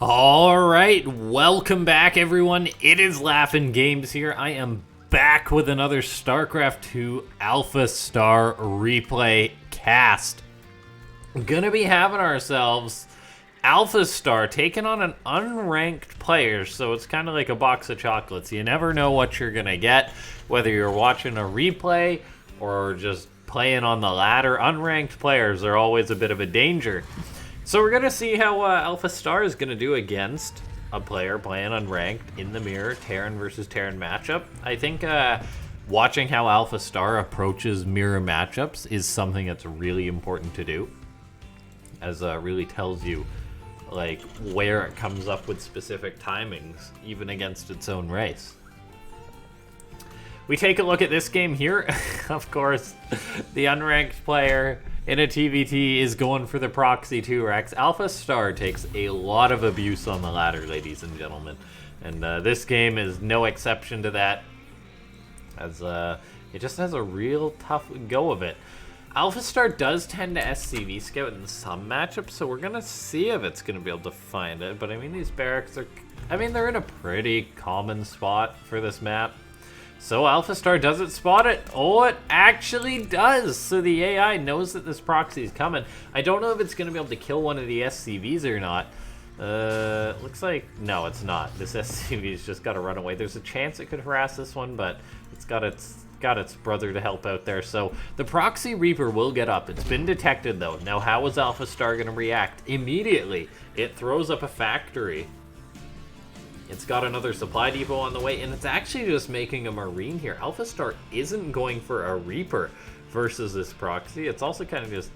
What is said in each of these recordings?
Alright, welcome back everyone. It is LaughNgamez here. I am back with another Starcraft 2 AlphaStar replay cast. Gonna be having ourselves AlphaStar taking on an unranked player, so it's kind of like a box of chocolates. You never know what you're gonna get, whether you're watching a replay or just playing on the ladder. Unranked players are always a bit of a danger. So we're going to see how AlphaStar is going to do against a player playing unranked in the mirror, Terran versus Terran matchup. I think watching how AlphaStar approaches mirror matchups is something that's really important to do, as really tells you like where it comes up with specific timings, even against its own race. We take a look at this game here. Of course, the unranked player in a TVT is going for the Proxy 2 Rex. AlphaStar takes a lot of abuse on the ladder, ladies and gentlemen. And this game is no exception to that, as it just has a real tough go of it. AlphaStar does tend to SCV scout in some matchups, so we're going to see if it's going to be able to find it. But I mean, these barracks are, they're in a pretty common spot for this map. So AlphaStar doesn't spot it. Oh, it actually does. So the AI knows that this proxy is coming. I don't know if it's going to be able to kill one of the SCVs or not. Looks like, no, it's not. This SCV's just got to run away. There's a chance it could harass this one, but it's got its brother to help out there. So the Proxy Reaper will get up. It's been detected, though. Now, how is AlphaStar going to react? Immediately, it throws up a factory. It's got another supply depot on the way, and it's actually just making a Marine here. AlphaStar isn't going for a Reaper versus this Proxy. It's also kind of just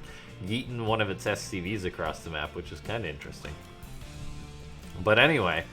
yeeting one of its SCVs across the map, which is kind of interesting. But anyway,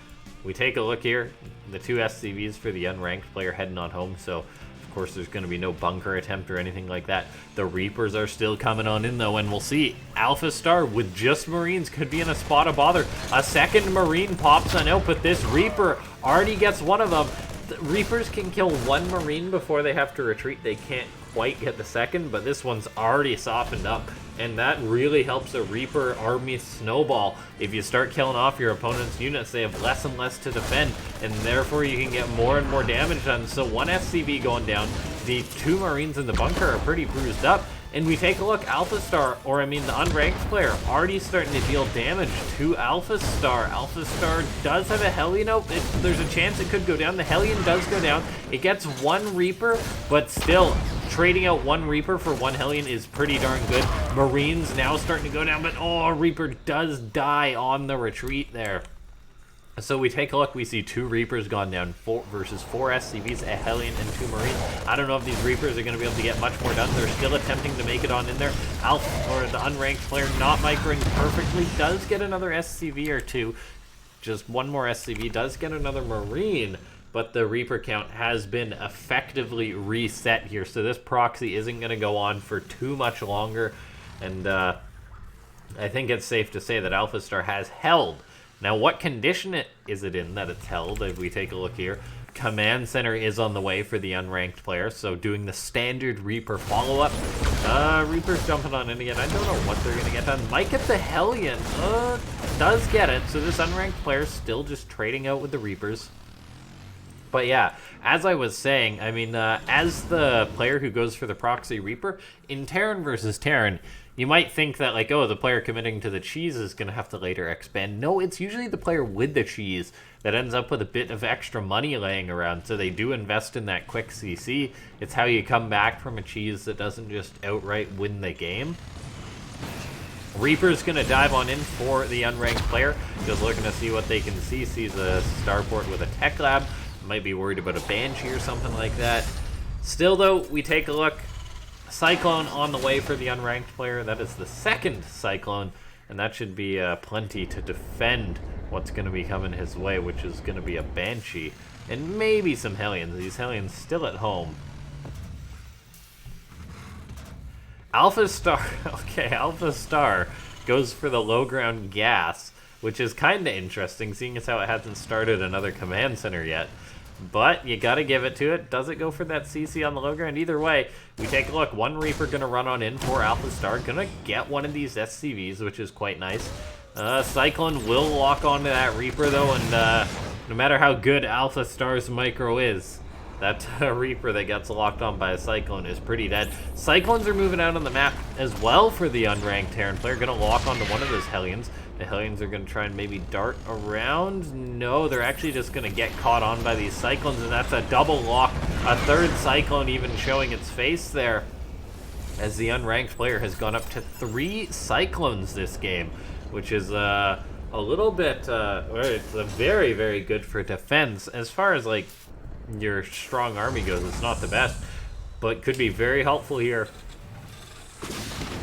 we take a look here. The two SCVs for the unranked player heading on home, so of course there's going to be no bunker attempt or anything like that. The Reapers are still coming on in, though, and we'll see. AlphaStar with just Marines could be in a spot of bother. A second Marine pops on out, but this Reaper already gets one of them. The Reapers can kill one Marine before they have to retreat. They can't quite get the second, but this one's already softened up, and that really helps a Reaper army snowball. If you start killing off your opponent's units, they have less and less to defend, and therefore you can get more and more damage done. So one SCV going down, the two Marines in the bunker are pretty bruised up, and we take a look. AlphaStar, or I mean the unranked player, already starting to deal damage to AlphaStar. AlphaStar does have a Hellion out. There's a chance it could go down. The Hellion does go down. It gets one Reaper, but still, trading out one Reaper for one Hellion is pretty darn good. Marines now starting to go down, but oh, Reaper does die on the retreat there. So we take a look, we see two Reapers gone down versus four SCVs, a Hellion, and two Marines. I don't know if these Reapers are going to be able to get much more done. They're still attempting to make it on in there. The unranked player, not microing perfectly, does get another SCV or two. Just one more SCV, does get another Marine, but the Reaper count has been effectively reset here. So this proxy isn't going to go on for too much longer, and I think it's safe to say that AlphaStar has held. Now, what condition is it in that it's held? If we take a look here, Command Center is on the way for the unranked player, so doing the standard Reaper follow-up. Reaper's jumping on in again. I don't know what they're going to get done. Might get the Hellion. Does get it. So this unranked player still just trading out with the Reapers. But yeah, as I was saying, I mean, as the player who goes for the Proxy Reaper, in Terran versus Terran, you might think that, like, oh, the player committing to the cheese is going to have to later expand. No, it's usually the player with the cheese that ends up with a bit of extra money laying around, so they do invest in that quick CC. It's how you come back from a cheese that doesn't just outright win the game. Reaper's going to dive on in for the unranked player, just looking to see what they can see. Sees a starport with a tech lab. Might be worried about a Banshee or something like that. Still, though, we take a look. Cyclone on the way for the unranked player. That is the second Cyclone, and that should be plenty to defend what's going to be coming his way, which is going to be a Banshee and maybe some Hellions. These Hellions still at home. AlphaStar, okay, AlphaStar goes for the low ground gas, which is kind of interesting, seeing as how it hasn't started another command center yet. But you got to give it to it. Does it go for that CC on the low ground? Either way, we take a look. One Reaper going to run on in for AlphaStar. Going to get one of these SCVs, which is quite nice. Cyclone will lock onto that Reaper, though, and no matter how good AlphaStar's micro is, that Reaper that gets locked on by a Cyclone is pretty dead. Cyclones are moving out on the map as well for the unranked Terran player. Going to lock onto one of those Hellions. The Hellions are going to try and maybe dart around. No, they're actually just going to get caught on by these Cyclones, and that's a double lock. A third Cyclone even showing its face there, as the unranked player has gone up to 3 Cyclones this game, which is a little bit, it's very, very good for defense. As far as, like, your strong army goes, it's not the best, but could be very helpful here.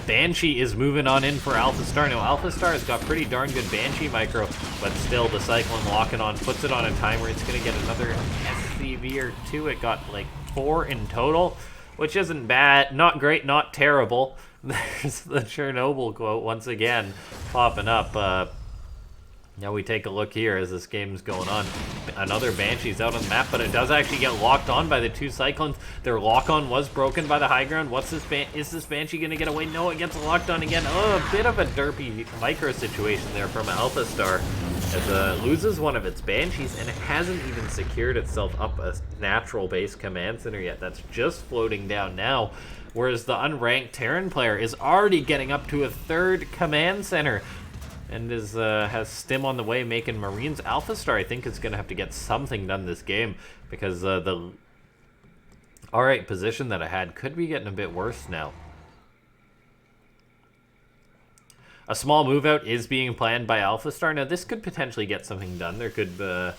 Banshee is moving on in for AlphaStar. Now, AlphaStar has got pretty darn good Banshee micro, but still the Cyclone locking on, puts it on a timer. It's going to get another SCV or 2. It got, like, 4 in total, which isn't bad. Not great, not terrible. There's the Chernobyl quote once again popping up. Now we take a look here as this game's going on. Another Banshee's out on the map, but it does actually get locked on by the 2 Cyclones. Their lock-on was broken by the high ground. What's this is this Banshee going to get away? No, it gets locked on again. Oh, a bit of a derpy micro situation there from AlphaStar, as it loses one of its Banshees, and it hasn't even secured itself up a natural base command center yet. That's just floating down now, whereas the unranked Terran player is already getting up to a 3rd command center, and has Stim on the way making Marines. AlphaStar, I think, is going to have to get something done this game, because the alright position that I had could be getting a bit worse now. A small move out is being planned by AlphaStar. Now, this could potentially get something done. There could, do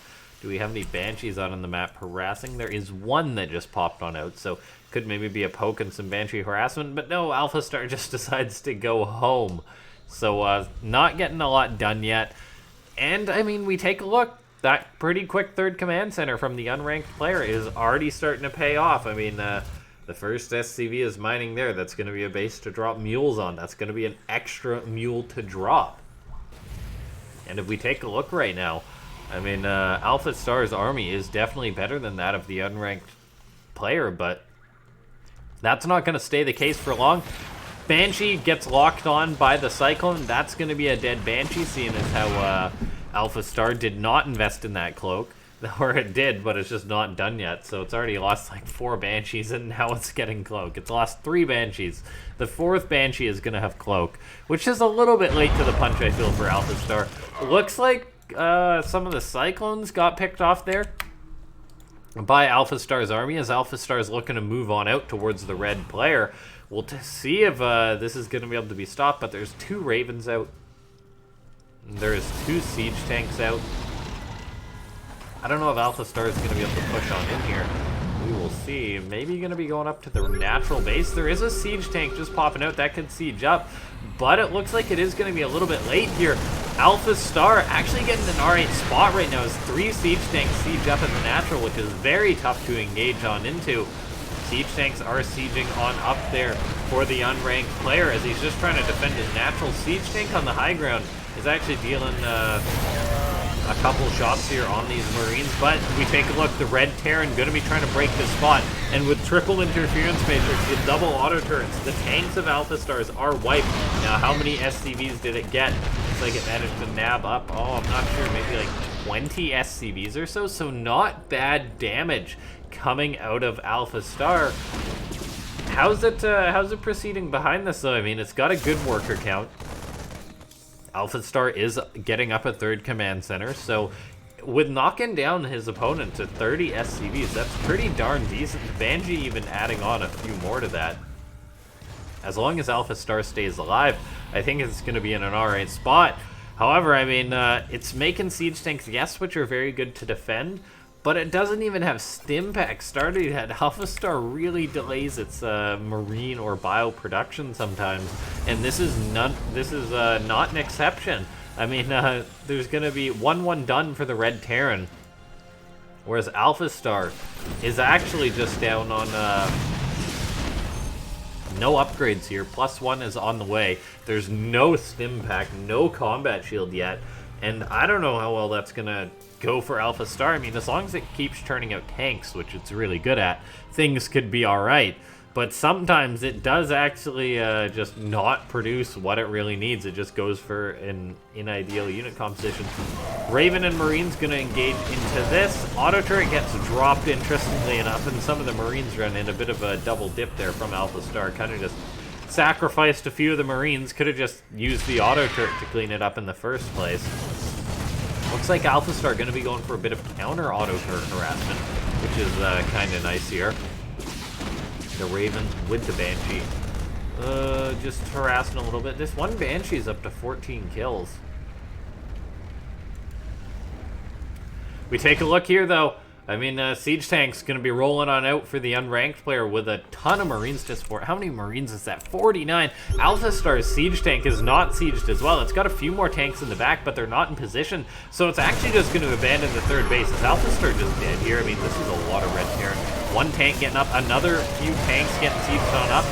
we have any Banshees out on the map harassing? There is one that just popped on out, so could maybe be a poke and some Banshee harassment, but no, AlphaStar just decides to go home. So, not getting a lot done yet. And, I mean, we take a look. That pretty quick 3rd command center from the unranked player is already starting to pay off. I mean, the first SCV is mining there. That's going to be a base to drop mules on. That's going to be an extra mule to drop. And if we take a look right now, I mean, AlphaStar's army is definitely better than that of the unranked player, but that's not going to stay the case for long. Banshee gets locked on by the Cyclone. That's going to be a dead Banshee, seeing as how AlphaStar did not invest in that cloak. Or it did, but it's just not done yet. So it's already lost like 4 Banshees, and now it's getting cloak. It's lost 3 Banshees. The 4th Banshee is going to have cloak, which is a little bit late to the punch, I feel, for AlphaStar. Looks like some of the Cyclones got picked off there by AlphaStar's army, as AlphaStar is looking to move on out towards the red player. We'll see if this is going to be able to be stopped, but there's 2 Ravens out. There's 2 siege tanks out. I don't know if AlphaStar is going to be able to push on in here. We will see. Maybe going to be going up to the natural base. There is a siege tank just popping out. That could siege up, but it looks like it is going to be a little bit late here. AlphaStar actually getting an alright spot right now as 3 siege tanks siege up in the natural, which is very tough to engage on into. Siege tanks are sieging on up there for the unranked player, as he's just trying to defend his natural. Siege tank on the high ground is actually dealing a couple shots here on these Marines, but we take a look. The red Terran going to be trying to break this spot, and with triple interference matrix, the double auto turrets, the tanks of AlphaStar's are wiped. Now, how many SCVs did it get? Looks like it managed to nab up, oh, I'm not sure, maybe like 20 SCVs or so, so not bad damage coming out of AlphaStar. How's it proceeding behind this, though? I mean, it's got a good worker count. AlphaStar is getting up a 3rd command center, so with knocking down his opponent to 30 SCVs, that's pretty darn decent. Banshee even adding on a few more to that. As long as AlphaStar stays alive, I think it's going to be in an alright spot. However, I mean, it's making siege tanks, yes, which are very good to defend, but it doesn't even have stim packs started yet. AlphaStar really delays its marine or bio production sometimes, and this is not an exception. I mean, there's going to be 1-1 done for the red Terran, whereas AlphaStar is actually just down on no upgrades here. +1 is on the way. There's no stim pack, no combat shield yet, and I don't know how well that's going to go for AlphaStar. I mean, as long as it keeps turning out tanks, which it's really good at, things could be alright. But sometimes it does actually just not produce what it really needs. It just goes for an ideal unit composition. Raven and Marine's going to engage into this. Auto turret gets dropped, interestingly enough, and some of the Marines run in a bit of a double dip there from AlphaStar. Kind of just sacrificed a few of the Marines. Could have just used the auto turret to clean it up in the first place. Looks like AlphaStar going to be going for a bit of counter auto turret harassment, which is kind of nice here. The Raven with the Banshee. Just harassing a little bit. This one Banshee is up to 14 kills. We take a look here, though. I mean, Siege Tank's going to be rolling on out for the unranked player with a ton of Marines to support. How many Marines is that? 49. AlphaStar's Siege Tank is not sieged as well. It's got a few more tanks in the back, but they're not in position. So it's actually just going to abandon the third base. Is AlphaStar just dead here? I mean, this is a lot of red Terran. One tank getting up, another few tanks getting sieged on up.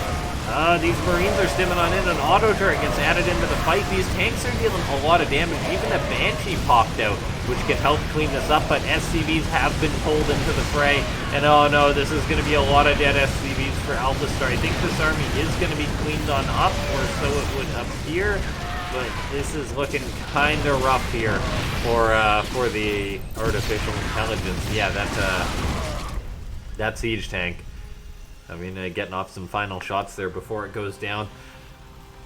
These Marines are stimming on in. An auto turret gets added into the fight. These tanks are dealing a lot of damage. Even a Banshee popped out, which can help clean this up, but SCVs have been pulled into the fray. And oh no, this is going to be a lot of dead SCVs for AlphaStar. I think this army is going to be cleaned on up, or so it would appear. But this is looking kind of rough here for the artificial intelligence. Yeah, that Siege Tank. I mean, getting off some final shots there before it goes down.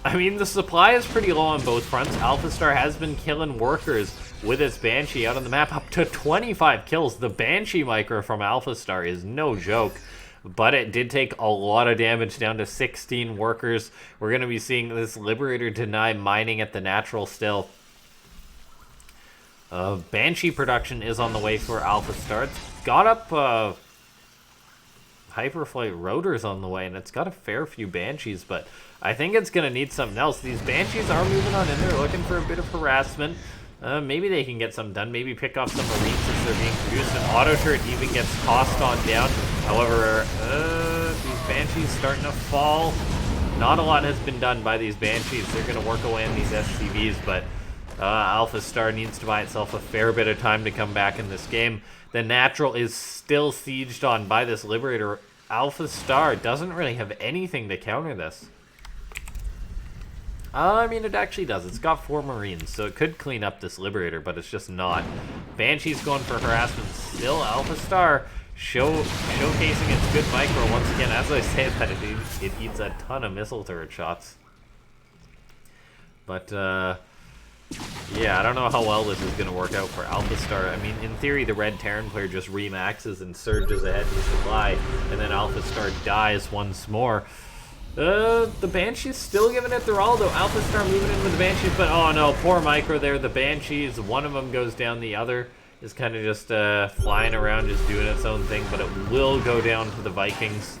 I mean, the supply is pretty low on both fronts. AlphaStar has been killing workers with its Banshee out on the map, up to 25 kills. The Banshee micro from AlphaStar is no joke, but it did take a lot of damage, down to 16 workers. We're going to be seeing this Liberator deny mining at the natural still. Banshee production is on the way for AlphaStar. It's got up Hyperflight rotors on the way, and it's got a fair few Banshees, but I think it's going to need something else. These Banshees are moving on in there, looking for a bit of harassment. Maybe they can get some done, maybe pick off some Marines since they're being produced. An auto turret even gets tossed on down. However, these Banshees starting to fall. Not a lot has been done by these Banshees. They're going to work away on these SCVs, but AlphaStar needs to buy itself a fair bit of time to come back in this game. The Natural is still sieged on by this Liberator. AlphaStar doesn't really have anything to counter this. I mean, it actually does. It's got 4 Marines, so it could clean up this Liberator, but it's just not. Banshee's going for harassment still. AlphaStar showcasing its good micro once again. As I say that, it eats a ton of missile turret shots. But, yeah, I don't know how well this is going to work out for AlphaStar. I mean, in theory, the red Terran player just remaxes and surges ahead with supply, and then AlphaStar dies once more. The Banshee's still giving it their all, though. AlphaStar moving in with the Banshees, but oh no, poor micro there. The Banshees, one of them goes down, the other is kind of just flying around, just doing its own thing, but it will go down to the Vikings.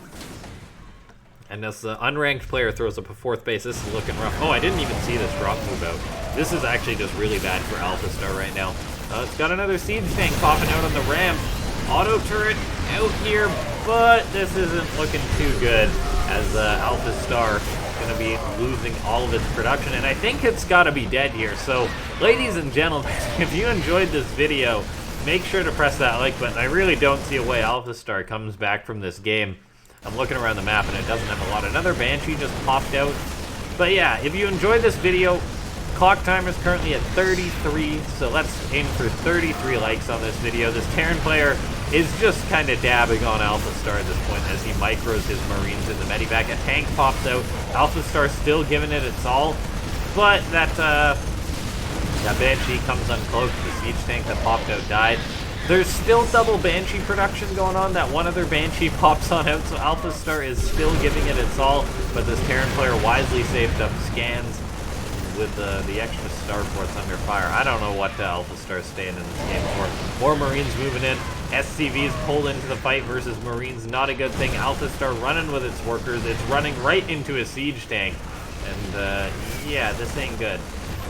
And as the unranked player throws up a 4th base, this is looking rough. Oh, I didn't even see this drop move out. This is actually just really bad for AlphaStar right now. It's got another Siege Tank popping out on the ramp. Auto turret out here, but this isn't looking too good, as AlphaStar is going to be losing all of its production, and I think it's got to be dead here. So, ladies and gentlemen, if you enjoyed this video, make sure to press that like button. I really don't see a way AlphaStar comes back from this game. I'm looking around the map and it doesn't have a lot. Another Banshee just popped out. But yeah, if you enjoyed this video, clock timer is currently at 33, so let's aim for 33 likes on this video. This Terran player is just kind of dabbing on AlphaStar at this point as he micros his Marines in the medivac. A tank pops out. AlphaStar still giving it its all, but that Banshee comes uncloaked. The Siege Tank that popped out died. There's still double Banshee production going on. That one other Banshee pops on out, so AlphaStar is still giving it its all, but this Terran player wisely saved up scans with the extra starports under fire. I don't know what AlphaStar is staying in this game for. More Marines moving in. SCVs pulled into the fight versus Marines. Not a good thing. AlphaStar running with its workers. It's running right into a Siege Tank. And, yeah, this ain't good.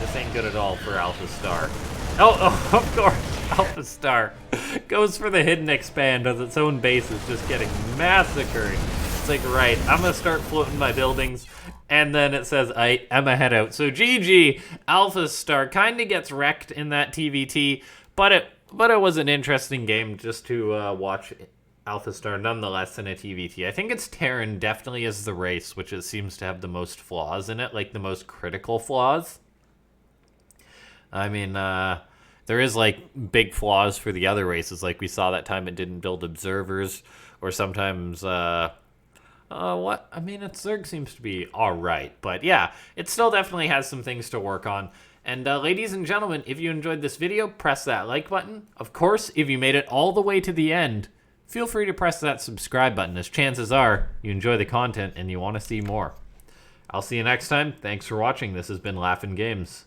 This ain't good at all for AlphaStar. Oh, of course. AlphaStar goes for the hidden expand as its own base is just getting massacred. It's like, right, I'm going to start floating my buildings, and then it says, I'm a head out. So GG, AlphaStar kind of gets wrecked in that TVT, but it was an interesting game just to watch AlphaStar nonetheless in a TVT. I think it's Terran definitely is the race, which seems to have the most flaws in it, like the most critical flaws. I mean, there is like big flaws for the other races, like we saw that time it didn't build observers, or sometimes, what? I mean, its Zerg seems to be alright, but yeah, it still definitely has some things to work on. And ladies and gentlemen, if you enjoyed this video, press that like button. Of course, if you made it all the way to the end, feel free to press that subscribe button, as chances are you enjoy the content and you want to see more. I'll see you next time. Thanks for watching. This has been LaughNgamez.